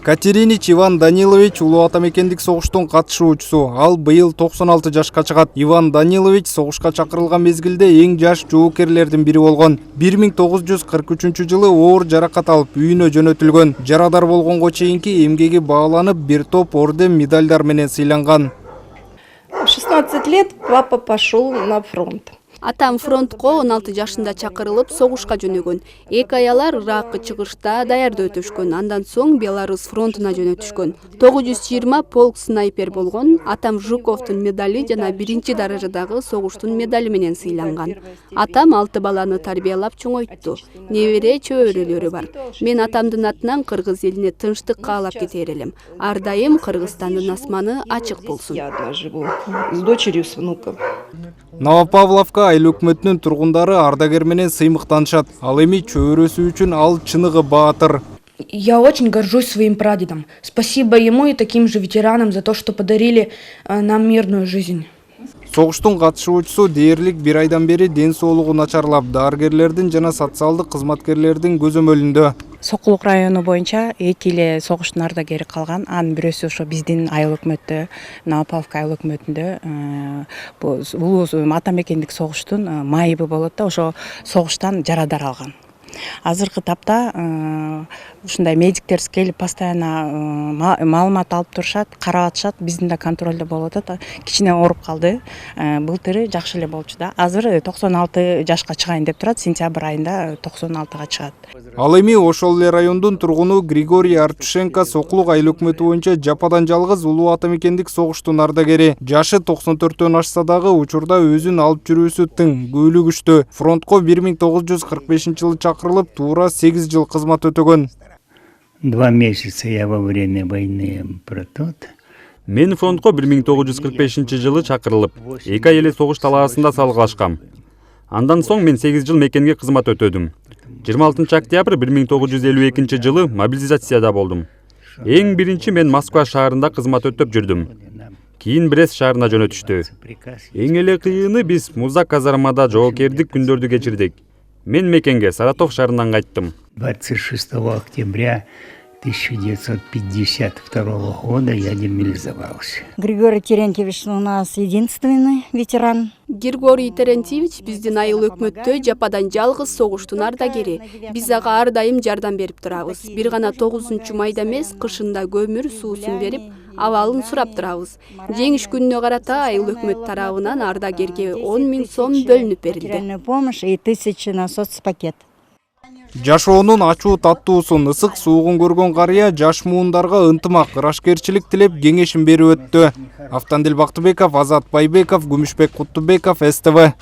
Катеринич Иван Данилович улуу ата мекендик согуштун катышуучусу. Ал быйыл 96 жашка чыгат. Иван Данилович согушка чакырылган мезгилде эң жаш жоокерлердин бири болгон. 1943-жылы оор жаракат алып үйүнө жөнөтүлгөн. Жарадар болгонго чейинки эмгеги бааланып, бир топ орден, медальдар менен сыйланган. В 16 лет папа пошел на фронт. Атам фронтко 16 жашында чакырылып согушка жөнөгөн. Эки аялар Иракка чыгышта даярдоо өтүшкөн. Андан соң Беларусь фронтуна жөнөтүшкөн. 920 полк снайпер болгон. Атам Жуковдун медали жана 1-чи даражадагы согуштун медали менен сыйланган. Атам 6 баланы тарбиялап чоңойтtu. Небере чөбөрөлөрү бар. Мен атамдын атынан Кыргыз элине тынчтык каалап кетер элем. Ар дайым Кыргызстандын асманы ачык болсун. Я одна живу с дочерью, с внуком. Новопавловка айыл өкмөтүнүн тургундары ардагер менен сыймыктанышат. Ал эми чөбөрөсү үчүн ал чыныгы баатыр. Я очень горжусь своим прадедом. Спасибо ему и таким же ветеранам за то, что подарили нам мирную жизнь. Согуштун катышуучусу дээрлик 1 айдан бери ден соолугу начарлап, дарыгерлердин жана социалдык кызматкерлердин көзөмөлүндө. Сокулук району боюнча 2 эле согуштун ардагери калган. Анын бирөөсү ошо биздин айыл өкмөттө, Новопавловка айыл өкмөтүндө улуу ата мекендик согуштун майыбы болот да, ошо согуштан жарадар алган. Азыркы тапта ушундай медиктер келип постоянно маалымат алып турушат, карап атышат, биздин да контролдо болуп атат. Кичине ооруп калды. Былтыры жакшы эле болчу да. Азыр 96 жашка чыгайын деп турат, сентябрь айында 96га чыгат. Ал эми ошол эле райондун тургуну Григорий Артюшенко Сокулук айыл өкмөтү боюнча жападан жалгыз улуу ата мекендик согуштун ардагери. Жашы 94-төн ашса дагы учурда өзүн алып жүрүүсү тың, көйлү күчтүү. Фронтко 1945-жылы чакырылып, туура 8 жыл кызмат өтөгөн. 2 месяца я во время войны протот. Мен фронтко 1945-жылы чакырылып, 2 ай эле согуш талаасында салгылашкам. Андан соң мен 8 жыл мекенге кызмат өтөдүм. 26 октябрь 1952-жылы мобилизацияда болдум. Эң биринчи мен Москва шаарында кызмат өтөп жүрдүм. Кийин Брест шаарына жөнөтүштү. Эң эле кыйыны биз Музак казармада жоокердик күндөрдү кечирдик. Мен мекенге Саратов шаарынан кайттым. 26 октября 1952 года я демобилизовался. Григорий Терентьевич у нас единственный ветеран. Григорий Терентьевич биздин айыл өкмөттө жападан жалгыз согуштун ардагери. Биз ага ар дайым жардам берип турабыз. Бир гана 9-майда эмес, кышында көмүр суусун берип, абалын сурап турабыз. Жеңиш күнүнө карата айыл өкмөт тарабынан ардагерге 10 000 сом бөлүнүп берилди. Помощь и 1000 на соцпакет. Жашоонун ачуу таттуусун, ысык суугун көргөн карыя жаш муундарга ынтымак, ырашкерчилик тилеп кеңешин берип өттү. Автандил Бактыбеков, Азат Байбеков, Күмүшбек Куттубеков, СТВ.